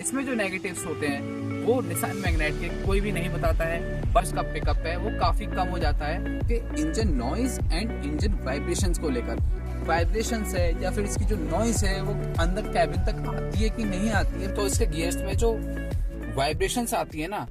इसमें जो नेगेटिव्स होते हैं वो निसान मैग्नेट के कोई भी नहीं बताता है। बस का पिकअप है वो काफी कम हो जाता है कि engine noise and engine vibrations को लेकर। वाइब्रेशंस है या फिर इसकी जो नॉइज है वो अंदर कैबिन तक आती है कि नहीं आती है। तो इसके गियर्स में जो वाइब्रेशंस आती है ना।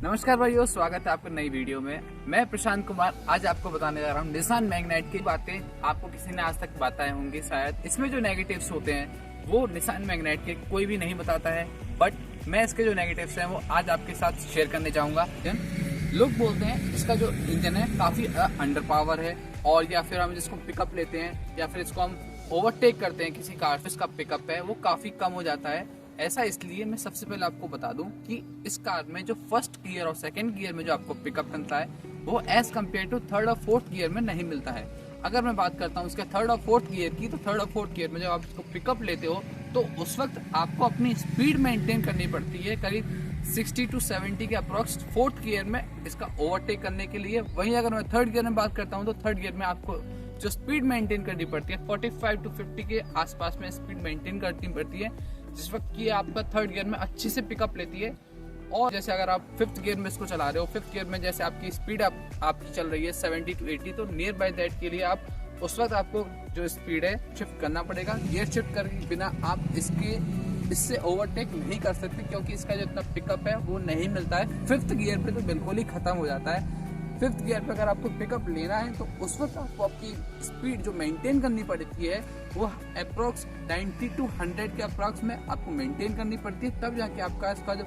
नमस्कार भाइयों, स्वागत है आपका नई वीडियो में। मैं प्रशांत कुमार आज आपको बताने जा रहा हूँ निसान मैग्नेट की बातें आपको किसी ने आज तक बताए होंगे शायद। इसमें जो नेगेटिव्स होते हैं वो निसान मैग्नेट के कोई भी नहीं बताता है, बट मैं इसके जो नेगेटिव्स हैं वो आज आपके साथ शेयर करने चाहूंगा। लोग बोलते हैं इसका जो इंजन है काफी अंडर पावर है, और या फिर हम जिसको पिकअप लेते हैं या फिर इसको हम ओवरटेक करते हैं किसी कार, इसका पिकअप है वो काफी कम हो जाता है। ऐसा इसलिए मैं सबसे पहले आपको बता दूं कि इस कार में जो फर्स्ट गियर और सेकंड गियर में जो आपको पिकअप मिलता है वो एज कम्पेयर टू थर्ड और फोर्थ गियर में नहीं मिलता है। अगर मैं बात करता हूँ इसके थर्ड और फोर्थ गियर की, तो थर्ड और फोर्थ गियर में जब आप इसको पिकअप लेते हो तो उस वक्त आपको अपनी स्पीड मेंटेन करनी पड़ती है करीब 60 to 70 के अप्रोक्स फोर्थ गियर में इसका ओवरटेक करने के लिए। वहीं अगर मैं थर्ड गियर में बात करता हूँ तो थर्ड गियर में आपको जो स्पीड मेंटेन करनी पड़ती है 45 to 50 के आसपास में स्पीड मेंटेन करनी पड़ती है, जिस वक्त की आपका थर्ड गियर में अच्छी से पिकअप लेती है। और जैसे अगर आप फिफ्थ गियर में इसको चला रहे हो, फिफ्थ गियर में जैसे आपकी स्पीड आपकी चल रही है 70 to 80, तो नियर बाय दैट के लिए आप उस वक्त आपको जो स्पीड है शिफ्ट करना पड़ेगा। गियर शिफ्ट करके बिना आप इससे ओवरटेक नहीं कर सकते, क्योंकि इसका जो इतना पिकअप है वो नहीं मिलता है। फिफ्थ गियर पे तो बिल्कुल ही खत्म हो जाता है। फिफ्थ गियर पे अगर आपको पिकअप लेना है तो उस वक्त आपको आपकी स्पीड जो मेंटेन करनी पड़ती है वो अप्रोक्स 90 to 100 के अप्रोक्स में आपको मेंटेन करनी पड़ती है, तब जाके आपका इसका जो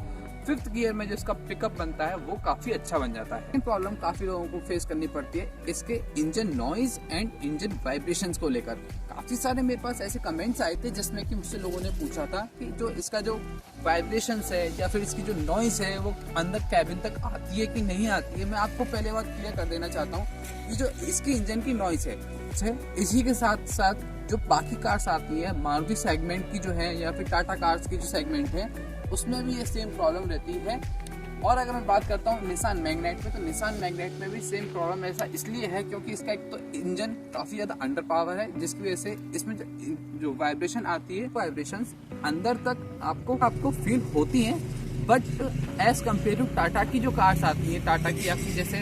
फिफ्थ गियर में जो इसका पिकअप बनता है वो काफी अच्छा बन जाता है। प्रॉब्लम काफी लोगों को फेस करनी पड़ती है इसके engine noise and engine vibrations को लेकर। काफी सारे मेरे पास ऐसे कमेंट्स आए थे जिसमें कि मुझसे लोगों ने पूछा था कि जो इसका जो वाइब्रेशंस है या फिर इसकी जो नॉइज है वो अंदर कैबिन तक आती है कि नहीं आती है। मैं आपको पहले बात क्लियर कर देना चाहता हूँ कि जो इसकी इंजन की नॉइज है, इसी के साथ साथ जो बाकी कार्स आती है मारुति सेगमेंट की जो है या फिर टाटा कार्स की जो सेगमेंट है उसमें भी ये सेम प्रॉब्लम रहती है। और अगर मैं बात करता हूँ निसान मैग्नेट में, तो निसान मैग्नेट में भी सेम प्रॉब्लम ऐसा इसलिए है क्योंकि इसका एक तो इंजन काफी ज्यादा अंडर पावर है, जिसकी वजह से इसमें जो वाइब्रेशन आती है वाइब्रेशंस अंदर तक आपको फील होती हैं, but as compare to Tata की जो कार्स आती है, टाटा की आपकी जैसे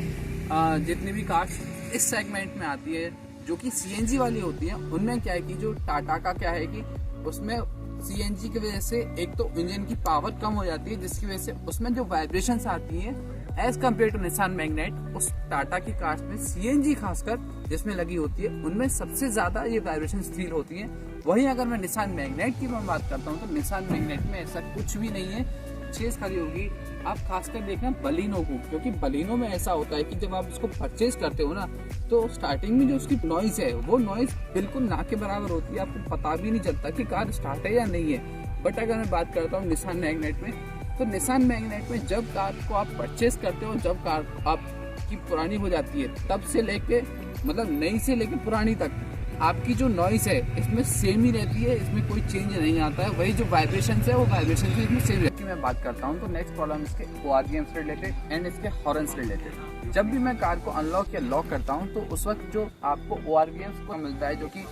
जितनी भी कार्स इस सेगमेंट में आती है जो कि सीएनजी वाली होती है, उनमें क्या है कि जो टाटा का क्या है कि उसमें सीएनजी की वजह से एक तो इंजन की पावर कम हो जाती है, जिसकी वजह से उसमें जो वाइब्रेशंस आती है as compare to Nissan Magnite, उस टाटा की कार्स में सीएनजी खासकर जिसमें लगी होती है उनमें सबसे ज्यादा ये वाइब्रेशंस फील होती हैं। वहीं अगर मैं निसान मैग्नेट की मैं बात करता हूँ तो निसान मैग्नेट में ऐसा कुछ भी नहीं है। चेज खाली होगी आप खासकर देखना बलिनो को, क्योंकि बलिनो में ऐसा होता है कि जब आप उसको परचेज करते हो ना तो स्टार्टिंग में जो उसकी नॉइज है वो नॉइज बिल्कुल ना के बराबर होती है, आपको पता भी नहीं चलता कि कार स्टार्ट है या नहीं है। बट अगर मैं बात करता हूँ निसान मैग्नेट में, तो निसान मैग्नेट में जब कार को आप परचेज करते हो, जब कार आपकी पुरानी हो जाती है तब से लेके मतलब नई से लेके पुरानी तक आपकी जो नॉइज है इसमें सेम ही रहती है, इसमें कोई चेंज नहीं आता है। वही जो वाइब्रेशन है वो वाइब्रेशन इसमें सेम रहती है। मैं बात करता हूँ तो नेक्स्ट प्रॉब्लम इसके ORVM से रिलेटेड एंड इसके हॉर्न से रिलेटेड। जब भी मैं कार को अनलॉक या लॉक करता हूँ तो उस वक्त जो आपको ORVM को मिलता है जो कि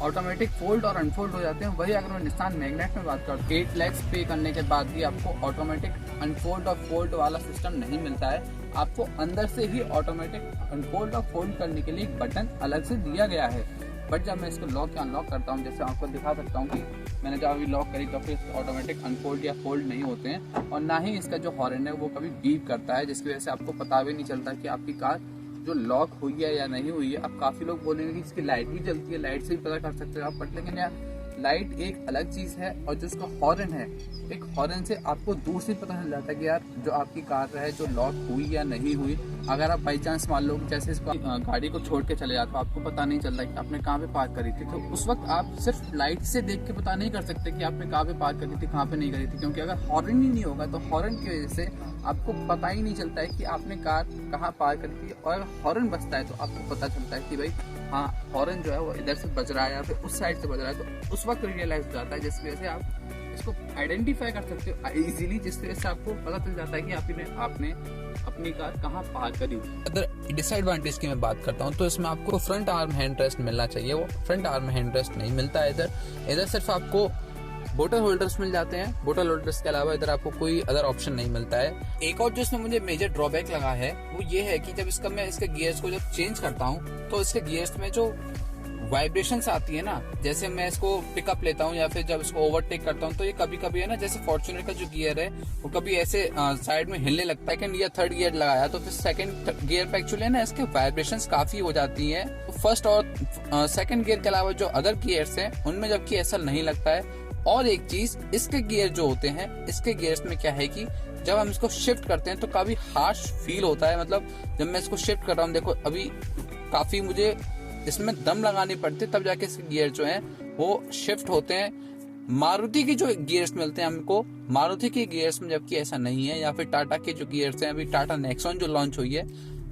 ऑटोमेटिक फोल्ड और अनफोल्ड हो जाते हैं, वही अगर मैं निसान मैग्नेट में बात करूँ 8 lakhs पे करने के बाद भी आपको ऑटोमेटिक अनफोल्ड और फोल्ड वाला सिस्टम नहीं मिलता है। आपको अंदर से ही ऑटोमेटिक अनफोल्ड और फोल्ड करने के लिए एक बटन अलग से दिया गया है। बट जब मैं इसको लॉक या अनलॉक करता हूँ, जैसे आपको दिखा सकता हूँ कि मैंने जब अभी लॉक करी तो फिर ऑटोमेटिक अनफोल्ड या फोल्ड नहीं होते हैं, और ना ही इसका जो हॉर्न है वो कभी बीप करता है, जिसकी वजह से आपको पता भी नहीं चलता कि आपकी कार जो लॉक हुई है या नहीं हुई है। अब काफ़ी लोग बोलेंगे कि इसकी लाइट भी जलती है, लाइट से भी पता कर सकते हो आप, बट लेकिन यार लाइट एक अलग चीज़ है और जो उसका हॉर्न है, एक हॉर्न से आपको दूर से पता चल जाता है कि यार जो आपकी कार है जो लॉक हुई या नहीं हुई। अगर आप बाई चांस मान लो जैसे इसको गाड़ी को छोड़ के चले जाते हो, आपको पता नहीं चलता कि आपने कहाँ पे पार्क करी थी, तो उस वक्त आप सिर्फ लाइट से देख के पता नहीं कर सकते कि आपने कहाँ पे पार्क करी थी, कहाँ पे नहीं करी थी, क्योंकि अगर हॉर्न ही नहीं होगा तो हॉर्न की वजह से आपको पता ही नहीं चलता है कि आपने कार कहाँ पार्क करी थी। और अगर हॉर्न बजता है तो आपको पता चलता है कि भाई हाँ हॉर्न जो है वो इधर से बज रहा है या फिर उस साइड से बज रहा है, तो उस वक्त रियलाइज हो जाता है, जिसकी वजह से आप इसको आइडेंटिफाई कर सकते हो इजीली, जिसकी वजह से आपको पता चल जाता है कि आपने अपनी कार कहाँ पार्क करी। अगर डिसएडवांटेज की मैं बात करता हूँ तो इसमें आपको फ्रंट आर्म हैंड रेस्ट मिलना चाहिए, वो फ्रंट आर्म हैंड रेस्ट नहीं मिलता है इधर सिर्फ आपको बोतल होल्डर्स मिल जाते हैं। बोतल होल्डर्स के अलावा इधर आपको कोई अदर ऑप्शन नहीं मिलता है। एक और जो इसमें मुझे मेजर ड्रॉबैक लगा है वो ये है कि जब मैं इसके गियर्स को जब चेंज करता हूँ तो इसके गियर्स में जो वाइब्रेशंस आती है ना, जैसे मैं इसको पिकअप लेता हूँ या फिर जब इसको ओवरटेक करता हूँ तो ये कभी कभी है ना, जैसे फॉर्च्यूनर का जो गियर है वो कभी ऐसे साइड में हिलने लगता है। सेकंड या थर्ड गियर लगाया तो फिर सेकंड गियर पे एक्चुअली है ना इसके वाइब्रेशंस काफी हो जाती है। फर्स्ट और सेकंड गियर के अलावा जो अदर गियर्स हैं उनमें जबकि ऐसा नहीं लगता है। और एक चीज, इसके गियर जो होते हैं, इसके गियर्स में क्या है कि जब हम इसको शिफ्ट करते हैं तो काफी हार्श फील होता है। मतलब जब मैं इसको शिफ्ट कर रहा हूँ, देखो अभी काफी मुझे इसमें दम लगानी पड़ती है तब जाके इसके गियर जो हैं वो शिफ्ट होते हैं। मारुति के जो गियर्स मिलते हैं हमको, मारुति के गियर्स में जबकि ऐसा नहीं है। या फिर टाटा के जो गियर्स हैं, अभी टाटा नेक्सॉन जो लॉन्च हुई है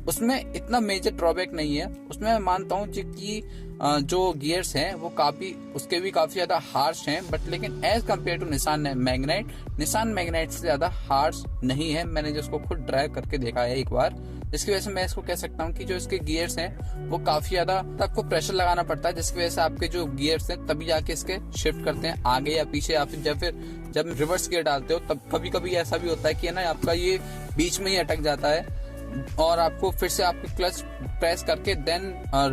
उसमें इतना मेजर ड्रॉबैक नहीं है। उसमें मैं मानता हूँ कि जो गियर्स हैं वो काफी उसके भी काफी ज्यादा हार्श हैं, बट लेकिन as compare to Nissan Magnite से ज्यादा हार्श नहीं है। मैंने जिसको खुद ड्राइव करके देखा है एक बार, जिसकी वजह से मैं इसको कह सकता हूँ कि जो इसके गियर्स हैं वो काफी ज्यादा आपको प्रेशर लगाना पड़ता है, जिसकी वजह से आपके जो गियर्स हैं तभी जाके इसके शिफ्ट करते हैं आगे या पीछे, या फिर जब रिवर्स गियर डालते हो तब कभी कभी ऐसा भी होता है कि है ना आपका ये बीच में ही अटक जाता है और आपको फिर से आपको क्लच प्रेस करके देन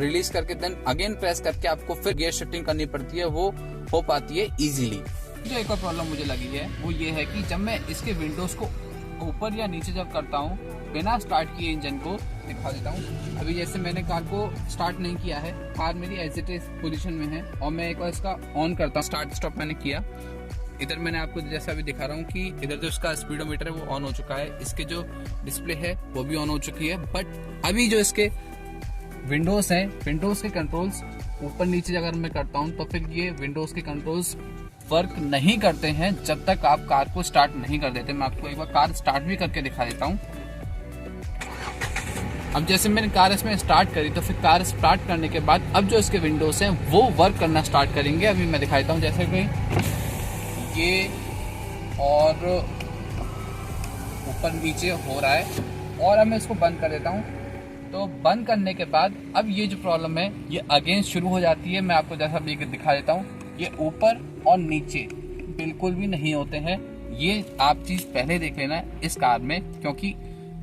रिलीज करके देन अगेन प्रेस करके आपको फिर गियर शिफ्टिंग करनी पड़ती है, वो हो पाती है इजीली। जो एक और प्रॉब्लम मुझे लगी है वो ये है कि जब मैं इसके विंडोज को ऊपर या नीचे जब करता हूँ बिना स्टार्ट किए, इंजन को दिखा देता हूँ। अभी जैसे मैंने कार को स्टार्ट नहीं किया है, कार मेरी एज इट इज पोजिशन में है और मैं एक बार इसका ऑन करता हूँ, स्टार्ट स्टॉप मैंने किया। इधर मैंने आपको जैसा अभी दिखा रहा हूँ कि इधर जो इसका स्पीडोमीटर है वो ऑन हो चुका है, इसके जो डिस्प्ले है वो भी ऑन हो चुकी है। बट अभी जो इसके विंडोज हैं, विंडोज के कंट्रोल्स ऊपर नीचे अगर मैं करता हूँ तो फिर ये विंडोज के कंट्रोल्स वर्क नहीं करते हैं जब तक आप कार को स्टार्ट नहीं कर देते। मैं आपको एक बार कार स्टार्ट भी करके दिखा देता हूँ। अब जैसे मैंने कार इसमें स्टार्ट करी तो फिर कार स्टार्ट करने के बाद अब जो इसके विंडोज हैं वो वर्क करना स्टार्ट करेंगे। अभी मैं दिखा देता हूँ, जैसे कि ये और ऊपर नीचे हो रहा है। और अब मैं इसको बंद कर देता हूँ। तो बंद करने के बाद अब ये जो प्रॉब्लम है ये अगेन शुरू हो जाती है। मैं आपको जैसा भी दिखा देता हूँ, ये ऊपर और नीचे बिल्कुल भी नहीं होते हैं। ये आप चीज पहले देख लेना इस कार में, क्योंकि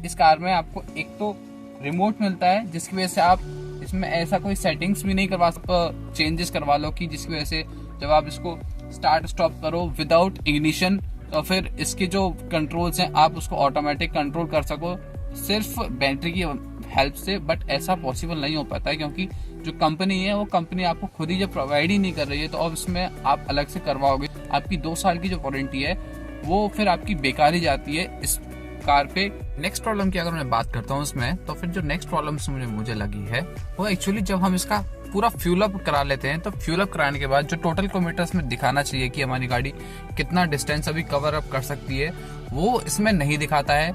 इस कार में आपको एक तो रिमोट मिलता है जिसकी वजह से आप इसमें ऐसा कोई सेटिंग्स भी नहीं करवा सकते, चेंजेस करवा लो कि जिसकी वजह से जब आप इसको स्टार्ट स्टॉप करो विदाउट इग्निशन तो फिर इसके जो कंट्रोल्स हैं आप उसको ऑटोमेटिक कंट्रोल कर सको सिर्फ बैटरी की हेल्प से। बट ऐसा पॉसिबल नहीं हो पाता है क्योंकि जो कंपनी है वो कंपनी आपको खुद ही जब प्रोवाइड ही नहीं कर रही है तो अब इसमें आप अलग से करवाओगे, आपकी 2 साल की जो वारंटी है वो फिर आपकी बेकार ही जाती है इस कार पे। नेक्स्ट प्रॉब्लम की अगर मैं बात करता हूँ इसमें, तो फिर जो नेक्स्ट प्रॉब्लम मुझे लगी है वो एक्चुअली जब हम इसका पूरा फ्यूल अप करा लेते हैं तो फ्यूल अप कराने के बाद जो टोटल किलोमीटर्स में दिखाना चाहिए कि हमारी गाड़ी कितना डिस्टेंस अभी कवर अप कर सकती है वो इसमें नहीं दिखाता है।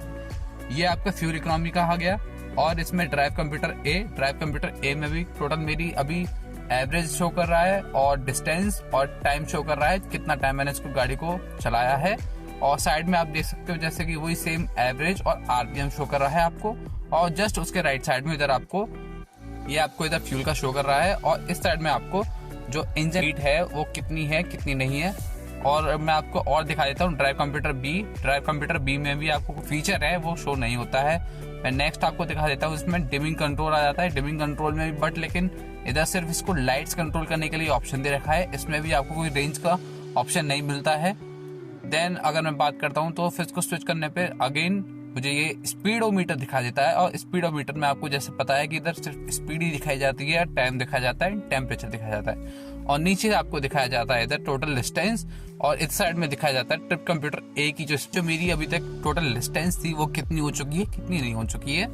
ये आपका फ्यूल इकोनॉमी का आ गया। और इसमें ड्राइव कंप्यूटर ए में भी टोटल मेरी अभी एवरेज शो कर रहा है और डिस्टेंस और टाइम शो कर रहा है, कितना टाइम मैंने इसको गाड़ी को चलाया है। और साइड में आप देख सकते हो जैसे कि वही सेम एवरेज और आरपीएम शो कर रहा है आपको। और जस्ट उसके राइट साइड में इधर आपको इधर फ्यूल का शो कर रहा है और इस साइड में आपको जो इंजन हीट है वो कितनी है कितनी नहीं है। और मैं आपको और दिखा देता हूँ ड्राइव कंप्यूटर बी में भी आपको फीचर है वो शो नहीं होता है। मैं नेक्स्ट आपको दिखा देता हूँ, इसमें डिमिंग कंट्रोल आ जाता है, डिमिंग कंट्रोल में भी, बट लेकिन इधर सिर्फ इसको लाइट्स कंट्रोल करने के लिए ऑप्शन दे रखा है, इसमें भी आपको कोई रेंज का ऑप्शन नहीं मिलता है। देन अगर मैं बात करता हूँ तो फिर इसको स्विच करने पे अगेन मुझे ये स्पीडोमीटर दिखा देता है। और स्पीडोमीटर में आपको जैसे पता है कि इधर सिर्फ स्पीड ही दिखाई जाती है, टाइम दिखाया जाता है, टेम्परेचर दिखाया जाता है। और नीचे आपको दिखाया जाता है इधर टोटल डिस्टेंस और इस साइड में दिखाया जाता है ट्रिप कंप्यूटर ए की जो मेरी अभी तक टोटल डिस्टेंस थी वो कितनी हो चुकी है कितनी नहीं हो चुकी है।